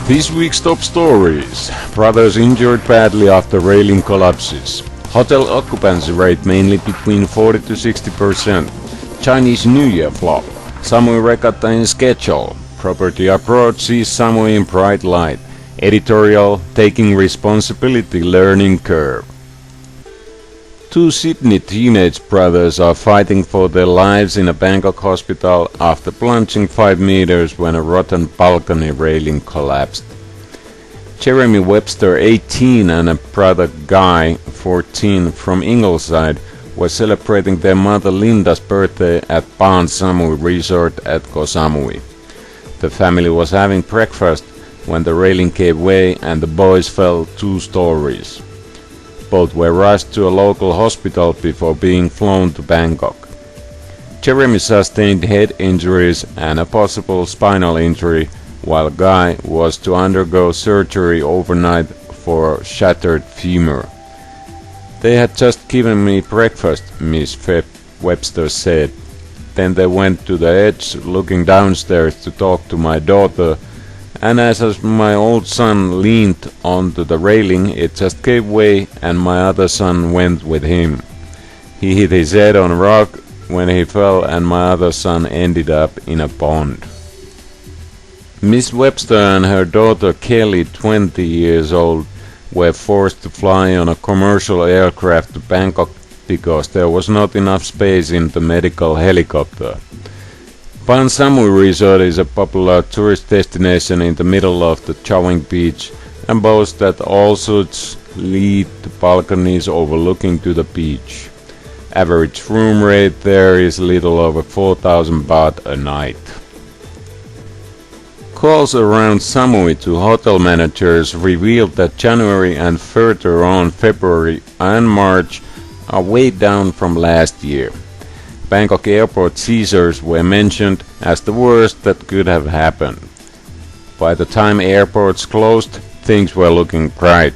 This week's top stories. Brothers injured badly after railing collapses. Hotel occupancy rate mainly between 40 to 60%. Chinese New Year flop. Samui Regatta in schedule. Property abroad sees Samui in bright light. Editorial taking responsibility learning curve. Two Sydney teenage brothers are fighting for their lives in a Bangkok hospital after plunging 5 meters when a rotten balcony railing collapsed. Jeremy Webster, 18, and a brother Guy, 14, from Ingleside were celebrating their mother Linda's birthday at Pan Samui Resort at Koh Samui. The family was having breakfast when the railing gave way and the boys fell 2 stories. Both were rushed to a local hospital before being flown to Bangkok. Jeremy sustained head injuries and a possible spinal injury, while Guy was to undergo surgery overnight for shattered femur. They had just given me breakfast, Miss Webster said. Then they went to the edge, looking downstairs to talk to my daughter, and as my old son leaned onto the railing, it just gave way and my other son went with him. He hit his head on a rock when he fell and my other son ended up in a pond. Miss Webster and her daughter Kelly, 20 years old, were forced to fly on a commercial aircraft to Bangkok because there was not enough space in the medical helicopter. Pan Samui Resort is a popular tourist destination in the middle of the Chaweng beach and boasts that all suites lead to balconies overlooking to the beach. Average room rate there is little over 4,000 baht a night. Calls around Samui to hotel managers revealed that January and further on February and March are way down from last year. Bangkok airport seizures were mentioned as the worst that could have happened. By the time airports closed, things were looking bright.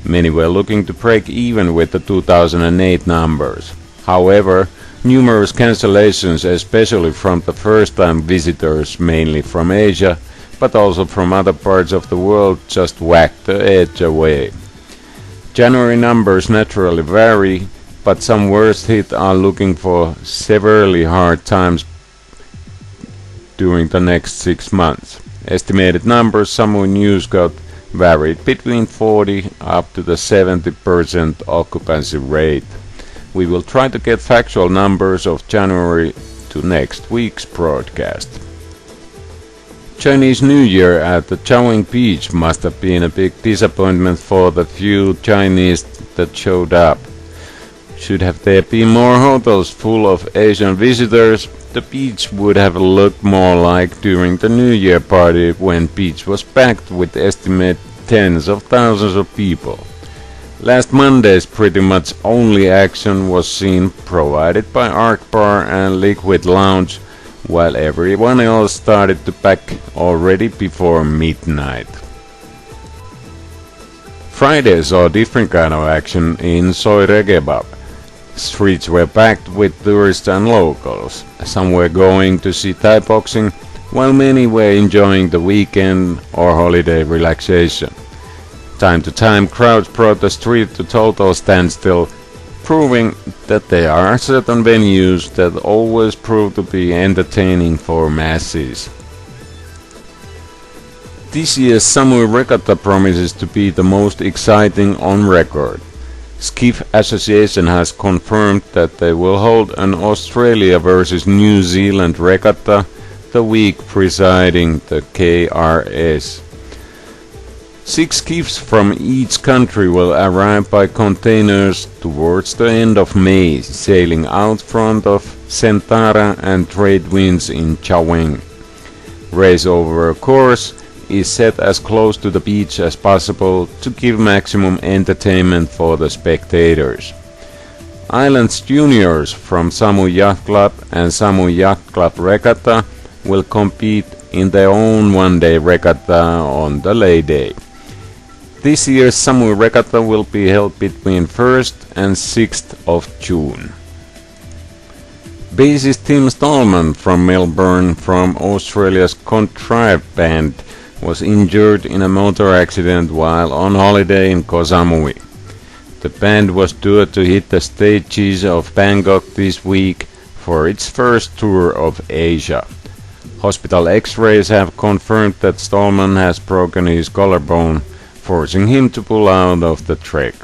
Many were looking to break even with the 2008 numbers. However, numerous cancellations, especially from the first-time visitors, mainly from Asia, but also from other parts of the world, just whacked the edge away. January numbers naturally vary, but some worst hit are looking for severely hard times during the next 6 months. Estimated numbers Samui News got varied between 40 up to the 70% occupancy rate. We will try to get factual numbers of January to next week's broadcast. Chinese New Year at the Chaweng beach must have been a big disappointment for the few Chinese that showed up. Should have there been more hotels full of Asian visitors, the beach would have looked more like during the New Year party when beach was packed with estimate tens of thousands of people. Last Monday's pretty much only action was seen provided by Arc Bar and Liquid Lounge, while everyone else started to pack already before midnight. Friday saw a different kind of action in Soi Regatta. Streets were packed with tourists and locals. Some were going to see Thai boxing, while many were enjoying the weekend or holiday relaxation. Time to time, crowds brought the street to total standstill, proving that there are certain venues that always prove to be entertaining for masses. This year's Samui Regatta promises to be the most exciting on record. Skiff Association has confirmed that they will hold an Australia versus New Zealand regatta the week preceding the KRS. 6 skiffs from each country will arrive by containers towards the end of May, sailing out front of Sentara and trade winds in Chaweng. Race over a course is set as close to the beach as possible to give maximum entertainment for the spectators. Islands juniors from Samui Yacht Club and Samui Yacht Club Regatta will compete in their own one-day regatta on the Lay Day. This year's Samui Regatta will be held between 1st and 6th of June. Bassist Tim Stallman from Melbourne from Australia's Contrive band was injured in a motor accident while on holiday in Koh Samui. The band was due to hit the stages of Bangkok this week for its first tour of Asia. Hospital X-rays have confirmed that Stallman has broken his collarbone, forcing him to pull out of the trek.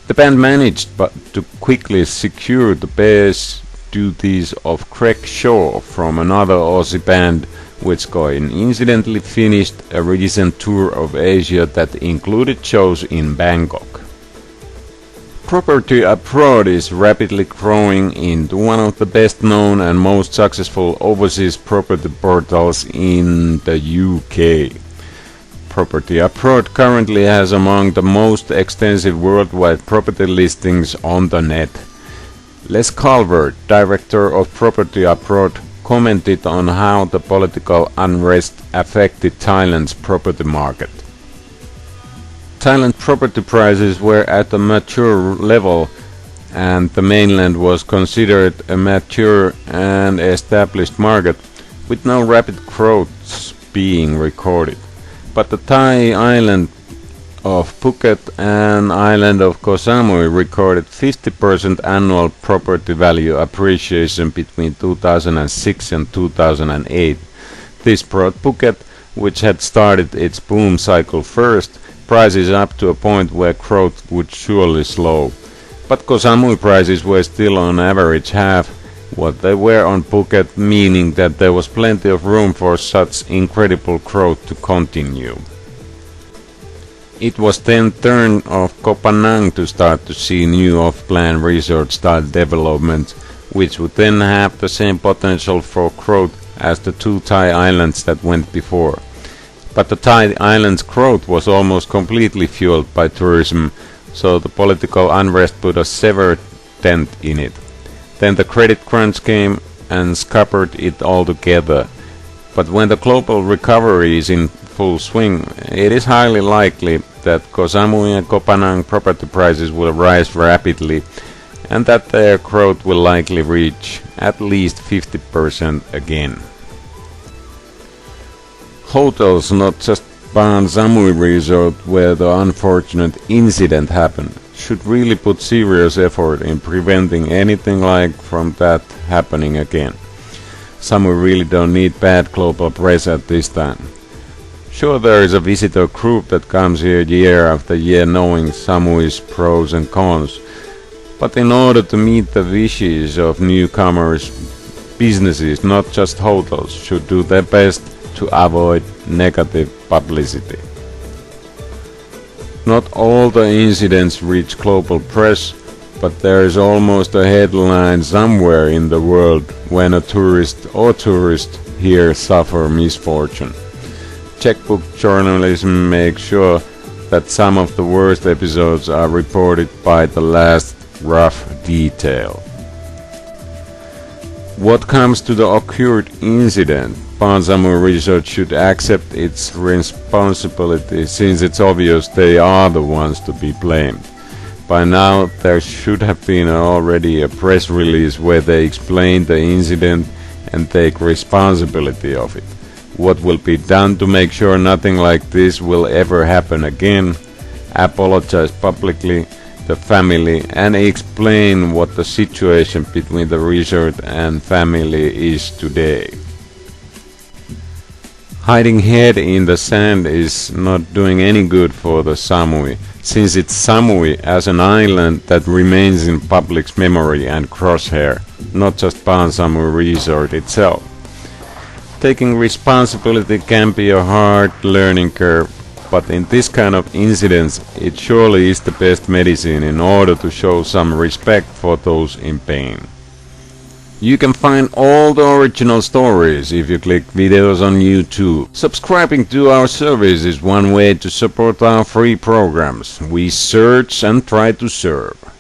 The band managed to quickly secure the bass duties of Craig Shaw from another Aussie band, which coincidentally finished a recent tour of Asia that included shows in Bangkok. Property abroad is rapidly growing into one of the best known and most successful overseas property portals in the UK. Property Abroad currently has among the most extensive worldwide property listings on the net. Les Calvert, director of Property Abroad, commented on how the political unrest affected Thailand's property market. Thailand property prices were at a mature level, and the mainland was considered a mature and established market with no rapid growth being recorded. But the Thai island of Phuket and island of Koh Samui recorded 50% annual property value appreciation between 2006 and 2008. This brought Phuket, which had started its boom cycle first, prices up to a point where growth would surely slow. But Koh Samui prices were still on average half what they were on Phuket, meaning that there was plenty of room for such incredible growth to continue. It was then turn of Koh Phangan to start to see new off-plan resort-style developments, which would then have the same potential for growth as the two Thai islands that went before. But the Thai islands' growth was almost completely fueled by tourism, so the political unrest put a severe dent in it. Then the credit crunch came and scuppered it altogether. But when the global recovery is in full swing, it is highly likely that Koh Samui and Koh Phangan property prices will rise rapidly, and that their growth will likely reach at least 50% again. Hotels, not just Phan Samui Resort where the unfortunate incident happened, should really put serious effort in preventing anything like from that happening again. Samui really don't need bad global press at this time. Sure, there is a visitor group that comes here year after year knowing Samui's pros and cons, but in order to meet the wishes of newcomers, businesses, not just hotels, should do their best to avoid negative publicity. Not all the incidents reach global press, but there is almost a headline somewhere in the world when a tourist or tourists here suffer misfortune. Checkbook journalism makes sure that some of the worst episodes are reported by the last rough detail. What comes to the occurred incident, Phan Samui Resort should accept its responsibility, since it's obvious they are the ones to be blamed. By now there should have been already a press release where they explain the incident and take responsibility of it. What will be done to make sure nothing like this will ever happen again? Apologize publicly the family and explain what the situation between the resort and family is today. Hiding head in the sand is not doing any good for the Samui, since it's Samui as an island that remains in public's memory and crosshair, not just Phan Samui Resort itself. Taking responsibility can be a hard learning curve, but in this kind of incidents it surely is the best medicine in order to show some respect for those in pain. You can find all the original stories if you click videos on YouTube. Subscribing to our service is one way to support our free programs. We search and try to serve.